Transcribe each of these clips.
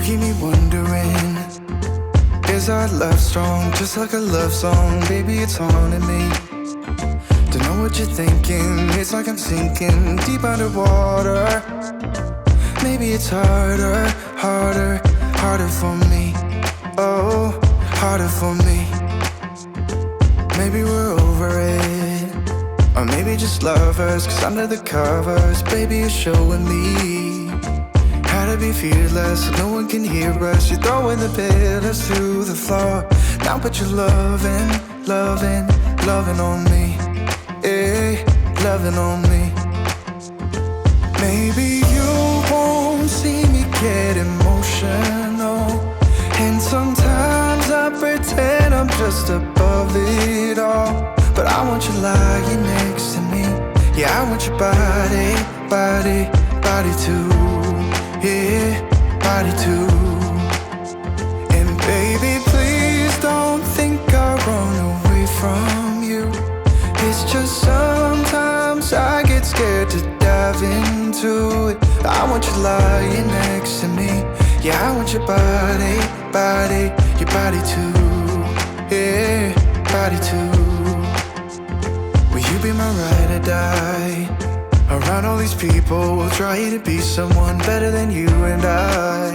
keep me wondering, is our love strong? Just like a love song, baby, it's haunting me. Don't know what you're thinking, it's like I'm sinking deep underwater. Maybe it's harder, harder, harder for me. Oh, harder for me. Maybe we're over it, or maybe just lovers, 'cause under the covers, baby, you're showing me how to be fearless so no one can hear us. You're throwing the pillars through the floor. Now put your loving, loving, loving on me. Eh, loving on me. Maybe you won't see me get emotional, and sometimes I pretend I'm just above it all. But I want you lying next to me. Yeah, I want your body, body, body too. Yeah, body too. And baby, please don't think I'll run away from you. It's just sometimes I get scared to dive into it. I want you lying next to me. Yeah, I want your body, body, your body too. Yeah, body too. Will you be my ride or die? Around all these people, we'll try to be someone better than you and I.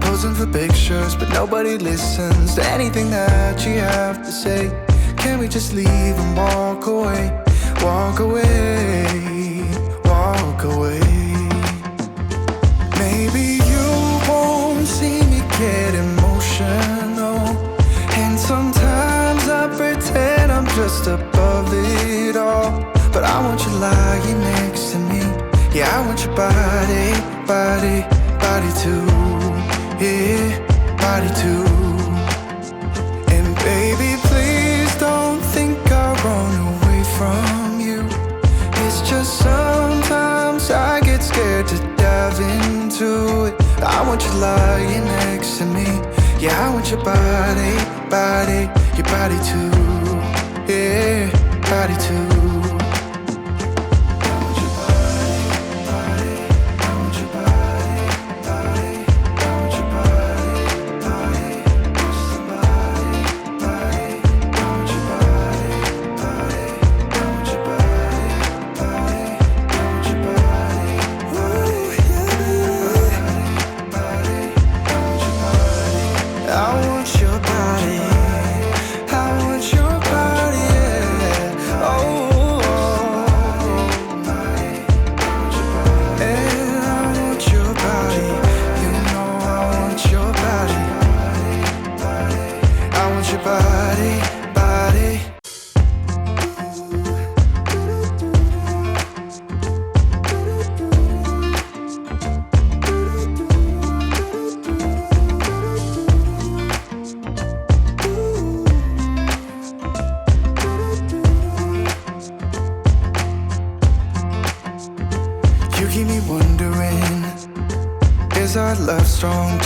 Posing for pictures, but nobody listens to anything that you have to say. Can we just leave and walk away? Walk away, walk away. Maybe you won't see me get emotional, and sometimes I pretend I'm just above it all. But I want you lying next to me. Yeah, I want your body, body, body too. Yeah, body too. And baby, please don't think I'll run away from you. It's just sometimes I get scared to dive into it. I want you lying next to me. Yeah, I want your body, body, your body too. Yeah, body too.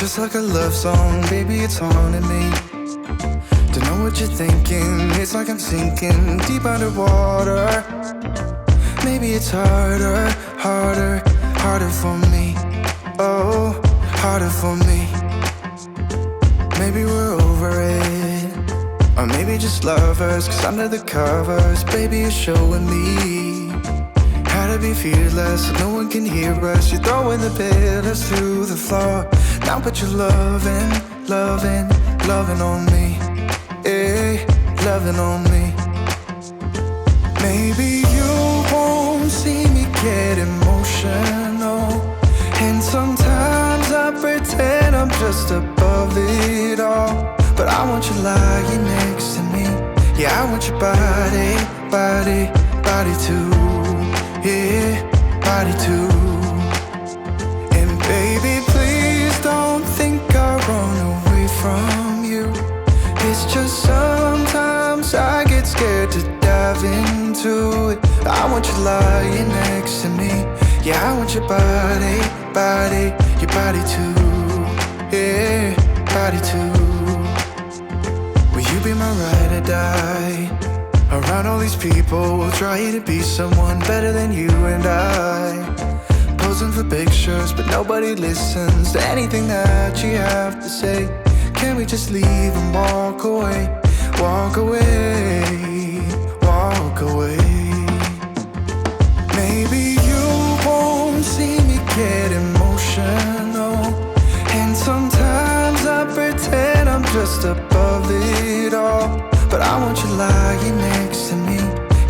Just like a love song, baby, it's haunting me. Don't know what you're thinking, it's like I'm sinking deep underwater. Maybe it's harder, harder, harder for me. Oh, harder for me. Maybe we're over it, or maybe just lovers, 'cause under the covers, baby, you're showing me how to be fearless so no one can hear us. You're throwing the pillars through the floor. Now put your loving, loving, loving on me. Eh, loving on me. Maybe you won't see me get emotional, and sometimes I pretend I'm just above it all. But I want you lying next to me. Yeah, I want your body, body, body too. Yeah, body too. And baby, please don't think I'll run away from you. It's just sometimes I get scared to dive into it. I want you lying next to me. Yeah, I want your body, body, your body too. Yeah, body too. Will you be my ride or die? Around all these people, we'll try to be someone better than you and I. Posing for pictures, but nobody listens to anything that you have to say. Can we just leave and walk away? Walk away, walk away. Maybe you won't see me get emotional, and sometimes I pretend I'm just above it all. But I want you lying next to me.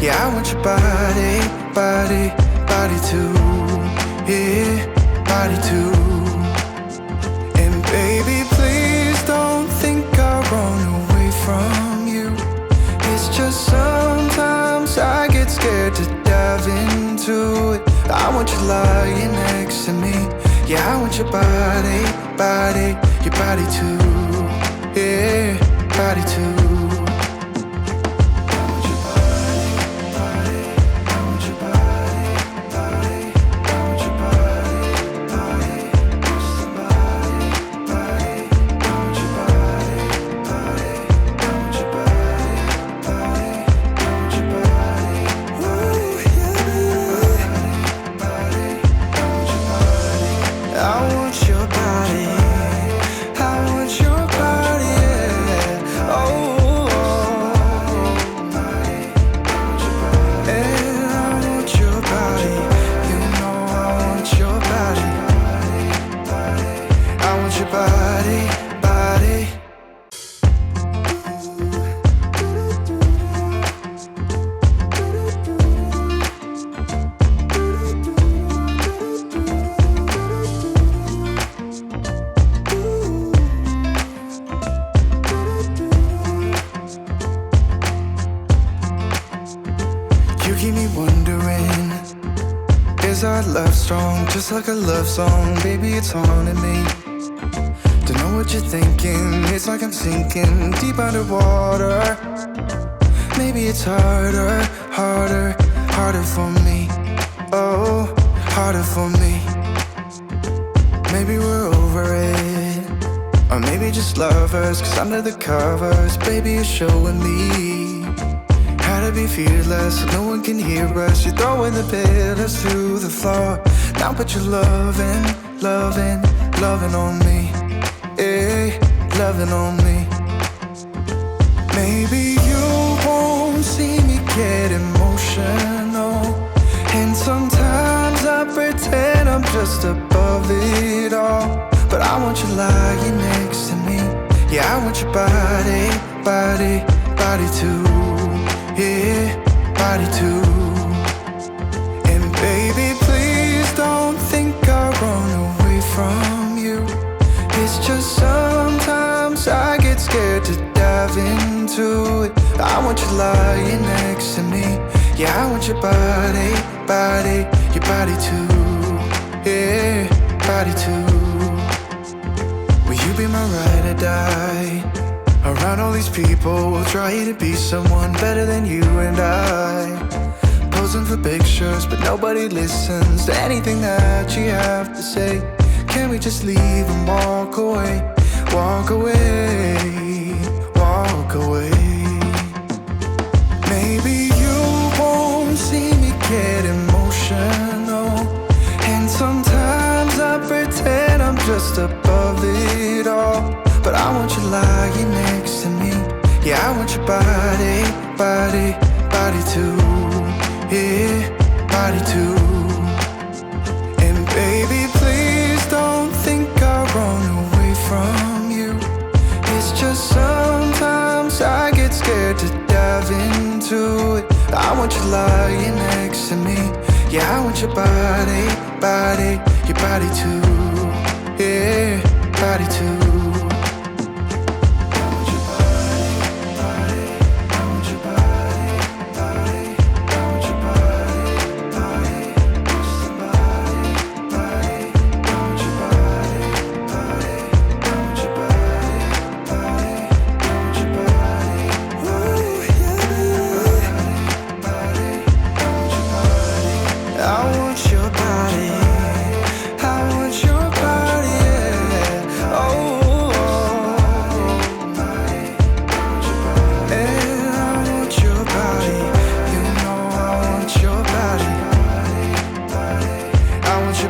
Yeah, I want your body, body, body too. Yeah, body too. And baby, please don't think I'll run away from you. It's just sometimes I get scared to dive into it. I want you lying next to me. Yeah, I want your body, body, your body too. Yeah, body too. Just like a love song, baby, it's haunting me. Don't know what you're thinking, it's like I'm sinking deep underwater. Maybe it's harder, harder, harder for me. Oh, harder for me. Maybe we're over it, or maybe just lovers, 'cause under the covers, baby, you're showing me how to be fearless so no one can hear us. You're throwing the pillars through the floor. Now put your loving, loving, loving on me. Eh, loving on me. Maybe you won't see me get emotional, and sometimes I pretend I'm just above it all. But I want you lying next to me. Yeah, I want your body, body, body too. Yeah, body too. And baby, please don't think I'll run away from you. It's just sometimes I get scared to dive into it. I want you lying next to me. Yeah, I want your body, body, your body too. Yeah, body too. Will you be my ride or die? Around all these people, we'll try to be someone better than you and I. Posing for pictures, but nobody listens to anything that you have to say. Can we just leave and walk away? Walk away, walk away. Maybe you won't see me get emotional, and sometimes I pretend I'm just above it all. But I want you lying next to me. Yeah, I want your body, body, body too. Yeah, body too. And baby, please don't think I'll run away from you. It's just sometimes I get scared to dive into it. I want you lying next to me. Yeah, I want your body, body, your body too. Yeah, body too.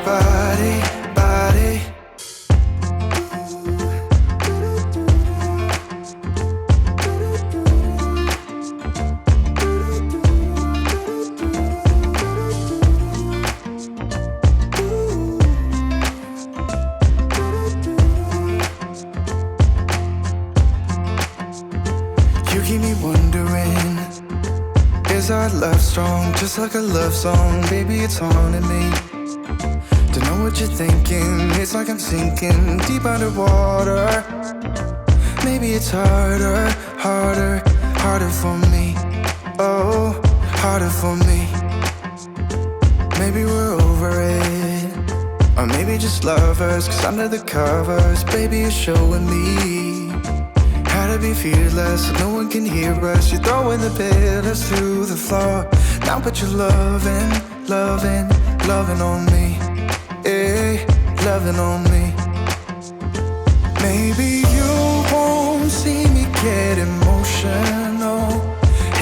Bye. just like a love song. Baby, it's haunting me. Don't know what you're thinking. It's like I'm sinking deep underwater. Maybe it's harder, harder, harder for me. Oh, harder for me. Maybe we're over it, or maybe just lovers. Cause under the covers, baby, you're showing me how to be fearless so no one can hear us. You're throwing the pillars through the floor. Now put your loving, loving, loving on me. Yeah, loving on me. Maybe you won't see me get emotional,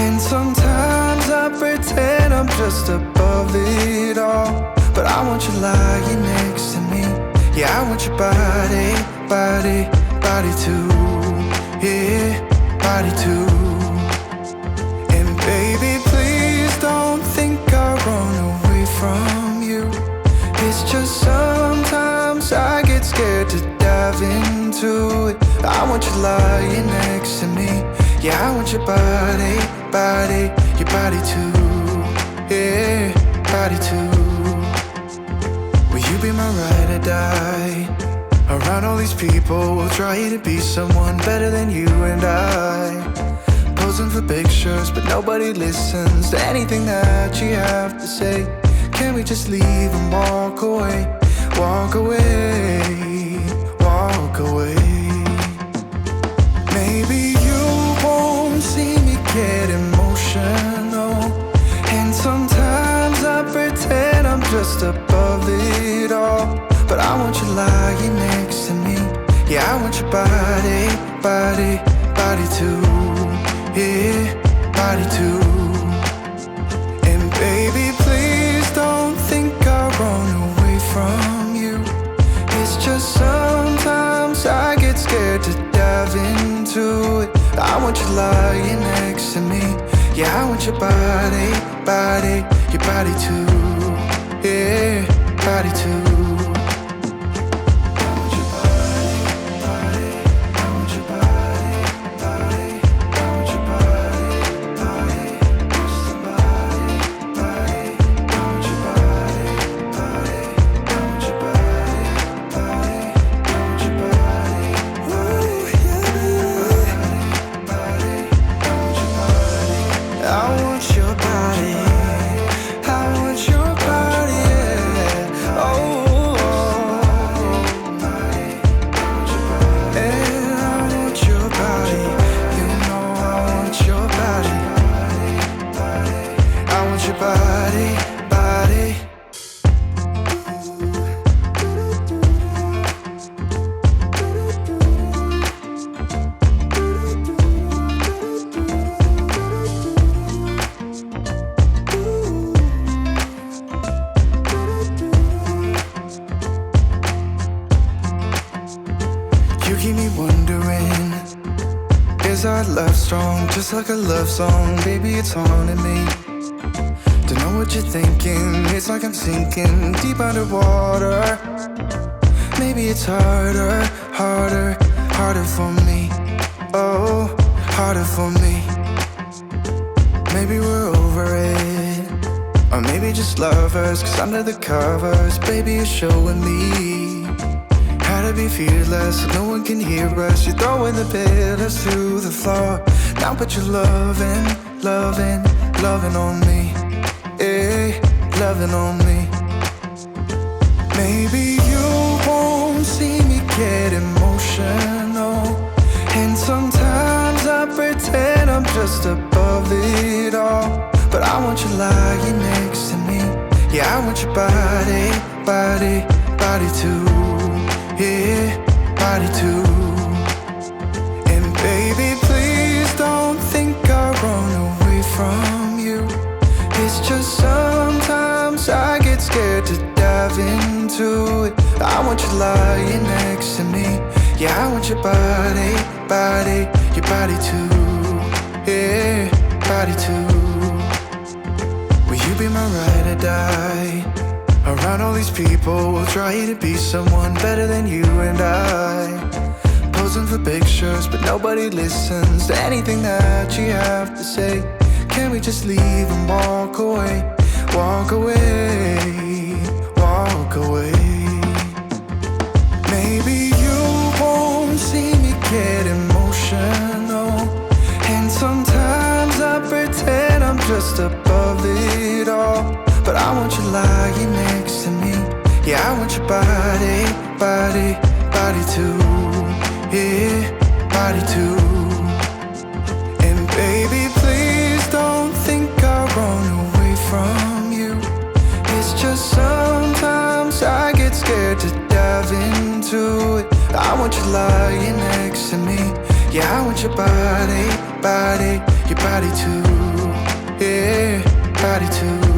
and sometimes I pretend I'm just above it all. But I want you lying next to me. Yeah, I want your body, body, body too. Yeah, body too. And baby, please don't think I run away from you. It's just sometimes I get scared to dive into it. I want you lying next to me. Yeah, I want your body, body, your body too. Yeah, body too. Will you be my ride or die? Around all these people, we'll try to be someone better than you and I. Posing for pictures, but nobody listens to anything that you have to say. Can we just leave and walk away? Walk away, walk away. Maybe you won't see me get emotional, and sometimes I pretend I'm just above it all. But I want you lying next to me. Yeah, I want your body, body, body too. Yeah, body too. And baby, please don't think I run away from you. It's just sometimes I get scared to dive into it. I want you lying next to me. Yeah, I want your body, body, your body too. Yeah, body too. Just like a love song, baby, it's haunting me. Don't know what you're thinking. It's like I'm sinking deep underwater. Maybe it's harder, harder, harder for me. Oh, harder for me. Maybe we're over it, or maybe just lovers. Cause under the covers, baby, you're showing me how to be fearless so no one can hear us. You're throwing the pillars through the floor. Now put your loving, loving, loving on me. Yeah, loving on me. Maybe you won't see me get emotional, and sometimes I pretend I'm just above it all. But I want you lying next to me. Yeah, I want your body, body, body too. Yeah, body too. And baby, please don't think I run away from you. It's just sometimes I get scared to dive into it. I want you lying next to me. Yeah, I want your body, body, your body too. Yeah, body too. Will you be my ride or die? Around all these people, we'll try to be someone better than you and I. Posing for pictures, but nobody listens to anything that you have to say. Can we just leave and walk away? walk away, walk away. Maybe you won't see me get emotional, and sometimes I pretend I'm just above it all. But I want you lying next to me. Yeah, I want your body, body, body too. Yeah, body too. And baby, please don't think I'll run away from you. It's just sometimes I get scared to dive into it. I want you lying next to me. Yeah, I want your body, body, your body too. Yeah, body too.